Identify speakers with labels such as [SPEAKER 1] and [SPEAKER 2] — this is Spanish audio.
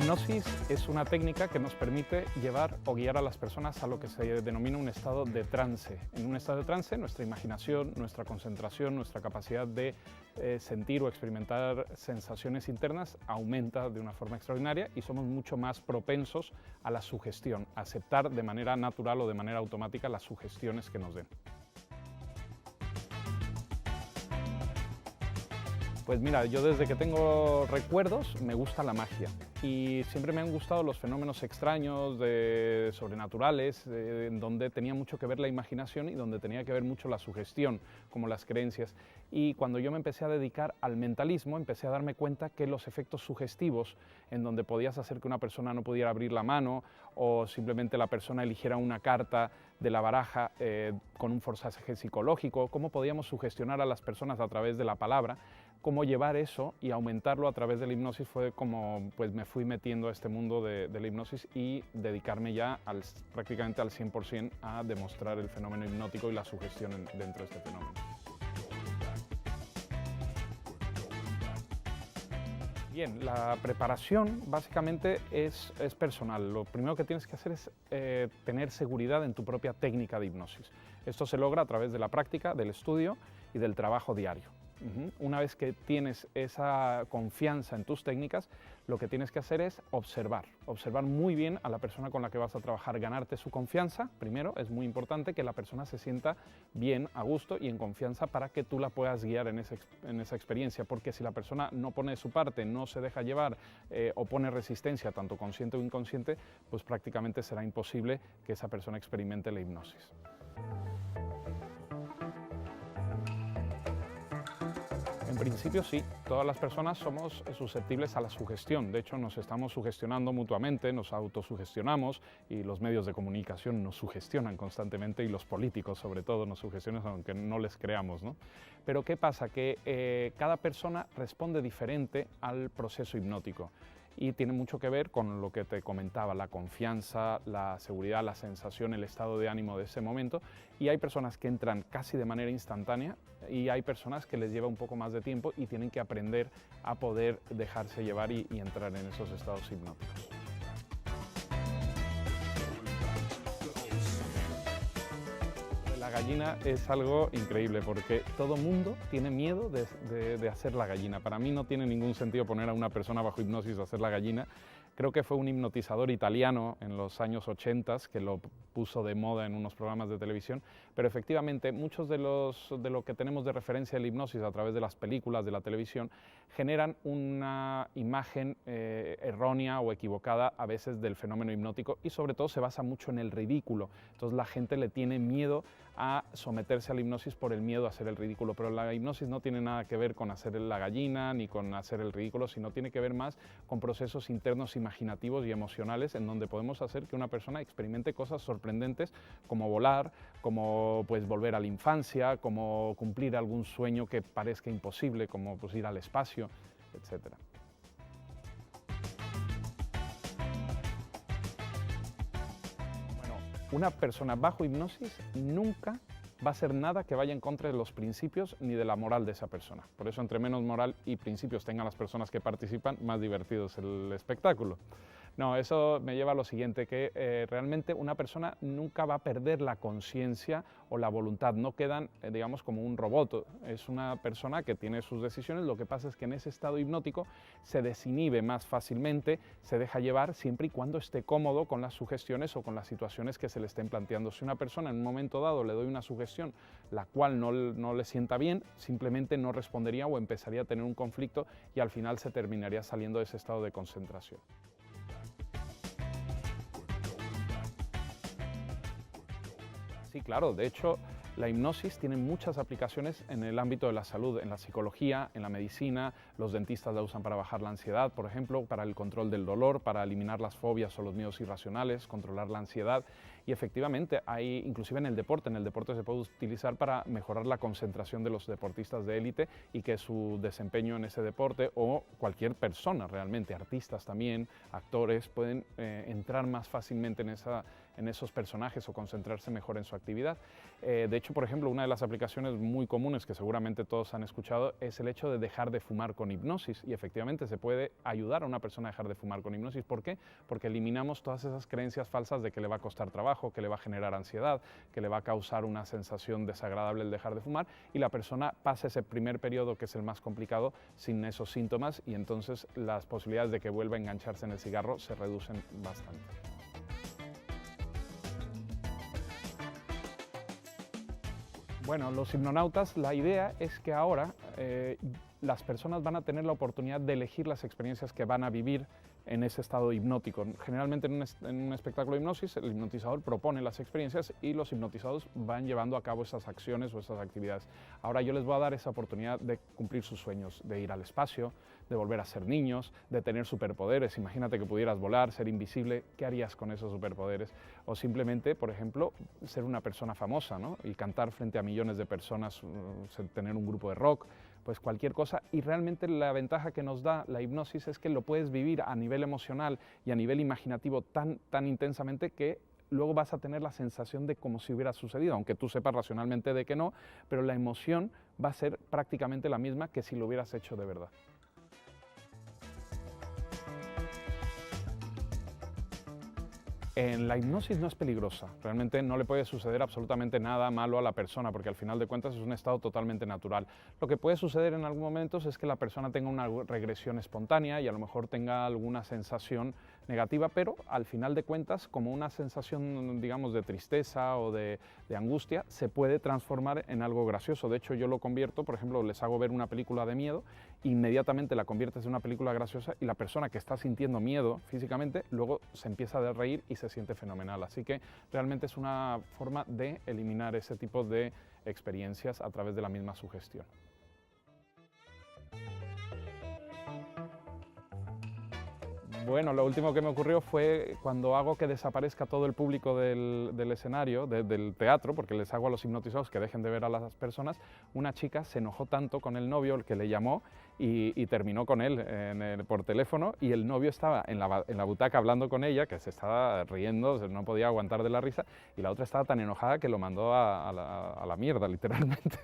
[SPEAKER 1] hipnosis es una técnica que nos permite llevar o guiar a las personas a lo que se denomina un estado de trance. En un estado de trance, nuestra imaginación, nuestra concentración, nuestra capacidad de sentir o experimentar sensaciones internas aumenta de una forma extraordinaria y somos mucho más propensos a la sugestión, a aceptar de manera natural o de manera automática las sugestiones que nos den. Pues mira, yo desde que tengo recuerdos me gusta la magia y siempre me han gustado los fenómenos extraños, sobrenaturales, en donde tenía mucho que ver la imaginación y donde tenía que ver mucho la sugestión, como las creencias. Y cuando yo me empecé a dedicar al mentalismo, empecé a darme cuenta que los efectos sugestivos, en donde podías hacer que una persona no pudiera abrir la mano o simplemente la persona eligiera una carta de la baraja con un forzaje psicológico, cómo podíamos sugestionar a las personas a través de la palabra, cómo llevar eso y aumentarlo a través de la hipnosis fue como pues me fui metiendo a este mundo de la hipnosis y dedicarme ya prácticamente al 100% a demostrar el fenómeno hipnótico y la sugestión dentro de este fenómeno. Bien, la preparación básicamente es personal. Lo primero que tienes que hacer es tener seguridad en tu propia técnica de hipnosis. Esto se logra a través de la práctica, del estudio y del trabajo diario. Una vez que tienes esa confianza en tus técnicas, lo que tienes que hacer es observar muy bien a la persona con la que vas a trabajar, ganarte su confianza. Primero, es muy importante que la persona se sienta bien, a gusto y en confianza para que tú la puedas guiar en esa experiencia, porque si la persona no pone su parte, no se deja llevar o pone resistencia, tanto consciente o inconsciente, pues prácticamente será imposible que esa persona experimente la hipnosis. En principio sí, todas las personas somos susceptibles a la sugestión, de hecho nos estamos sugestionando mutuamente, nos autosugestionamos y los medios de comunicación nos sugestionan constantemente y los políticos sobre todo nos sugestionan aunque no les creamos, ¿no? Pero ¿qué pasa? Que cada persona responde diferente al proceso hipnótico. Y tiene mucho que ver con lo que te comentaba, la confianza, la seguridad, la sensación, el estado de ánimo de ese momento. Y hay personas que entran casi de manera instantánea y hay personas que les lleva un poco más de tiempo y tienen que aprender a poder dejarse llevar y entrar en esos estados hipnóticos. La gallina es algo increíble porque todo mundo tiene miedo de hacer la gallina. Para mí no tiene ningún sentido poner a una persona bajo hipnosis a hacer la gallina. Creo que fue un hipnotizador italiano en los años 80 que lo puso de moda en unos programas de televisión, pero efectivamente muchos de lo que tenemos de referencia de la hipnosis a través de las películas, de la televisión, generan una imagen errónea o equivocada a veces del fenómeno hipnótico y sobre todo se basa mucho en el ridículo. Entonces la gente le tiene miedo a someterse a la hipnosis por el miedo a hacer el ridículo, pero la hipnosis no tiene nada que ver con hacer la gallina ni con hacer el ridículo, sino tiene que ver más con procesos internos imaginativos y emocionales en donde podemos hacer que una persona experimente cosas sorprendentes como volar, como pues volver a la infancia, como cumplir algún sueño que parezca imposible, como pues ir al espacio, etc. Una persona bajo hipnosis nunca va a hacer nada que vaya en contra de los principios ni de la moral de esa persona. Por eso, entre menos moral y principios tengan las personas que participan, más divertido es el espectáculo. No, eso me lleva a lo siguiente, que realmente una persona nunca va a perder la conciencia o la voluntad, no quedan, digamos, como un robot. Es una persona que tiene sus decisiones, lo que pasa es que en ese estado hipnótico se desinhibe más fácilmente, se deja llevar siempre y cuando esté cómodo con las sugestiones o con las situaciones que se le estén planteando. Si una persona en un momento dado le doy una sugestión la cual no le sienta bien, simplemente no respondería o empezaría a tener un conflicto y al final se terminaría saliendo de ese estado de concentración. Sí, claro, de hecho la hipnosis tiene muchas aplicaciones en el ámbito de la salud, en la psicología, en la medicina. Los dentistas la usan para bajar la ansiedad, por ejemplo, para el control del dolor, para eliminar las fobias o los miedos irracionales, controlar la ansiedad. Y efectivamente, hay, inclusive en el deporte se puede utilizar para mejorar la concentración de los deportistas de élite y que su desempeño en ese deporte o cualquier persona realmente, artistas también, actores, pueden entrar más fácilmente en esos personajes o concentrarse mejor en su actividad. De hecho, por ejemplo, una de las aplicaciones muy comunes que seguramente todos han escuchado es el hecho de dejar de fumar con hipnosis, y efectivamente se puede ayudar a una persona a dejar de fumar con hipnosis. ¿Por qué? Porque eliminamos todas esas creencias falsas de que le va a costar trabajo, que le va a generar ansiedad, que le va a causar una sensación desagradable el dejar de fumar, y la persona pasa ese primer periodo, que es el más complicado, sin esos síntomas, y entonces las posibilidades de que vuelva a engancharse en el cigarro se reducen bastante. Bueno, los hipnonautas, la idea es que ahora las personas van a tener la oportunidad de elegir las experiencias que van a vivir en ese estado hipnótico. Generalmente en un espectáculo de hipnosis el hipnotizador propone las experiencias y los hipnotizados van llevando a cabo esas acciones o esas actividades. Ahora yo les voy a dar esa oportunidad de cumplir sus sueños, de ir al espacio, de volver a ser niños, de tener superpoderes. Imagínate que pudieras volar, ser invisible, ¿qué harías con esos superpoderes? O simplemente, por ejemplo, ser una persona famosa, ¿no? Y cantar frente a millones de personas, tener un grupo de rock, pues cualquier cosa. Y realmente la ventaja que nos da la hipnosis es que lo puedes vivir a nivel emocional y a nivel imaginativo tan intensamente que luego vas a tener la sensación de como si hubiera sucedido, aunque tú sepas racionalmente de que no, pero la emoción va a ser prácticamente la misma que si lo hubieras hecho de verdad. La hipnosis no es peligrosa, realmente no le puede suceder absolutamente nada malo a la persona, porque al final de cuentas es un estado totalmente natural. Lo que puede suceder en algunos momentos es que la persona tenga una regresión espontánea y a lo mejor tenga alguna sensación negativa, pero al final de cuentas, como una sensación, digamos, de tristeza o de angustia, se puede transformar en algo gracioso. De hecho, yo lo convierto, por ejemplo, les hago ver una película de miedo, inmediatamente la conviertes en una película graciosa y la persona que está sintiendo miedo físicamente, luego se empieza a reír y se siente fenomenal. Así que realmente es una forma de eliminar ese tipo de experiencias a través de la misma sugestión. Bueno, lo último que me ocurrió fue cuando hago que desaparezca todo el público del escenario, del teatro, porque les hago a los hipnotizados que dejen de ver a las personas. Una chica se enojó tanto con el novio, el que le llamó, y terminó con él por teléfono, y el novio estaba en la butaca hablando con ella, que se estaba riendo, no podía aguantar de la risa, y la otra estaba tan enojada que lo mandó a la mierda, literalmente.